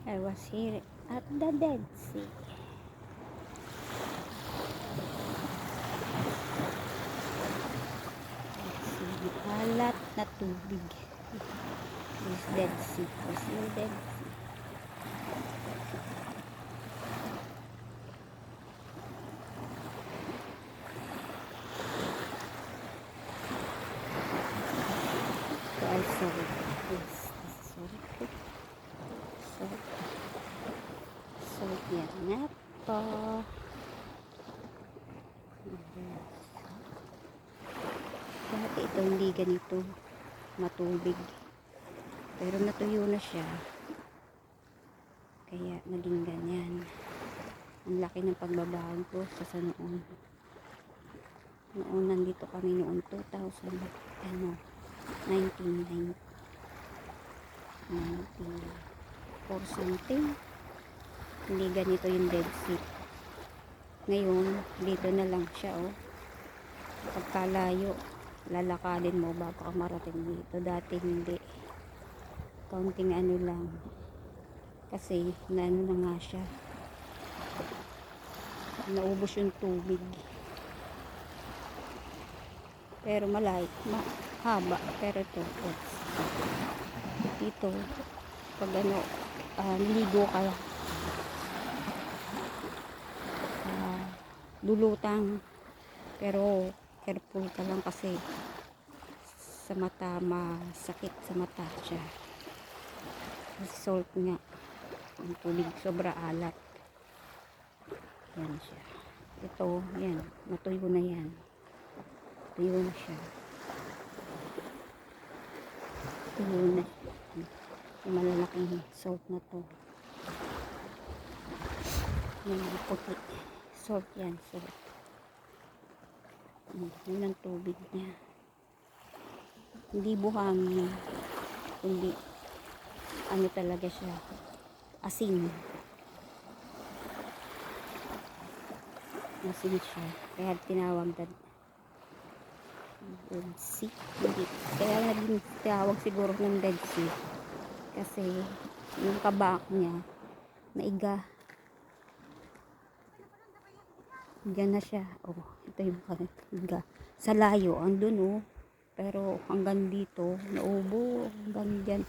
I was here at the Dead Sea. Alat na tubig. This Dead Sea. This is Dead Sea. So I saw it. Yes, salt. Salt. Salt yan nga po. Dati ito hindi ganito matubig. Pero natuyo na siya. Kaya naging ganyan. Ang laki ng pagbabago sa noon. Noon nandito kami noon 1990 or something. Hindi ganito yung Dead Sea. Ngayon, dito na lang siya, oh. Pagkalayo, lalakadin mo bago ka marating dito. Dati hindi. Kaunting ano lang. Kasi, naano na nga siya. Naubos yung tubig. Pero mahaba. Pero ito, dito, pag niligo ka, lulutang, pero careful ka lang kasi sa mata, masakit sa mata siya. Salt nga, ang tubig sobra alat. Yan siya. Ito, yan, natuyo na yan. Tuyo na siya. Tuyo na siya. Yung malalaking salt na to. Yan, puti. Salt yan, salt. Yun ang tubig niya. Hindi buhangin. Hindi. Ano talaga siya. Asin. Asin siya. Kaya tinawag na Dead Sea. Hindi. Kaya naging tawag siguro ng Dead Sea. Kasi yung kabak niya naiga. Diyan na siya. Oh, ito yung kaniga. Sa layo, andun oh. Pero hanggang dito, naubo. Hanggang dyan.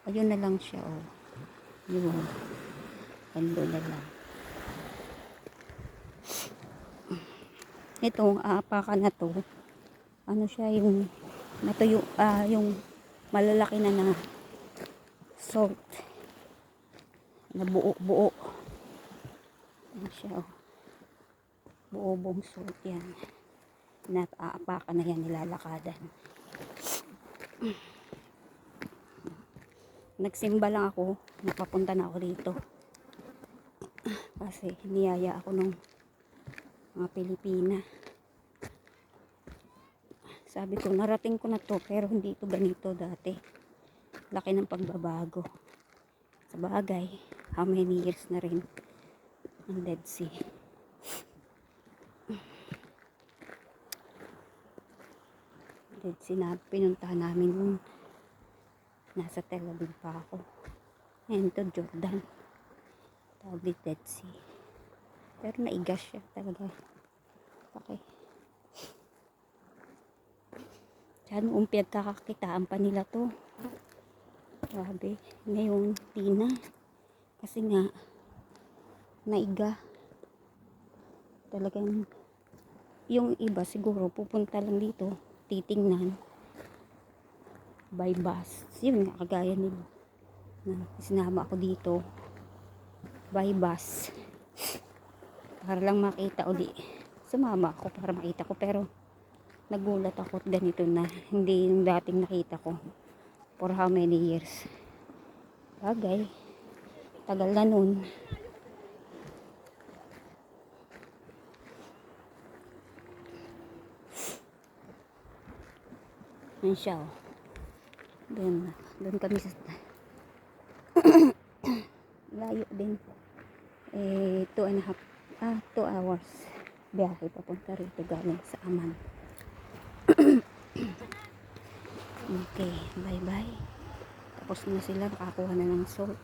Ayun na lang siya oh. Yun. Andun na lang. Itong aapakan na to. Ano siya yung natuyo, yung malalaki na salt. Na buo. Ano siya oh. Buo-buong salt yan. Aapakan na yan, nilalakadan. Nagsimba lang ako, napapunta na ako dito. Kasi niyaya ako ng mga Pilipina. Sabi ko, narating ko na to, pero hindi ito ganito dati. Laki ng pagbabago. Sa bagay, how many years na rin ang Dead Sea. Dead Sea na pinuntahan namin nung nasa Tel Aviv pa ako. Ngayon to Jordan. Tawag di Dead Sea. Pero naigas siya talaga. Okay. Diyan umpiad kakakitaan pa nila to. Grabe. Ngayon, di na. Kasi nga, naiga. Talagang, yung iba siguro pupunta lang dito, titingnan. By bus. Yun nga, kagaya nila. Sinama ako dito. By bus. Para lang makita uli. Sumama ako para makita ko, pero nagulat ako at ganito na. Hindi yung dating nakita ko. For how many years. Bagay. Tagal na nun. Yan siya oh. Doon kami sa layo din. 2 hours biyahe papunta rito galing sa Amman. Okay, bye bye. Tapos na sila, nakakuha na ng salt.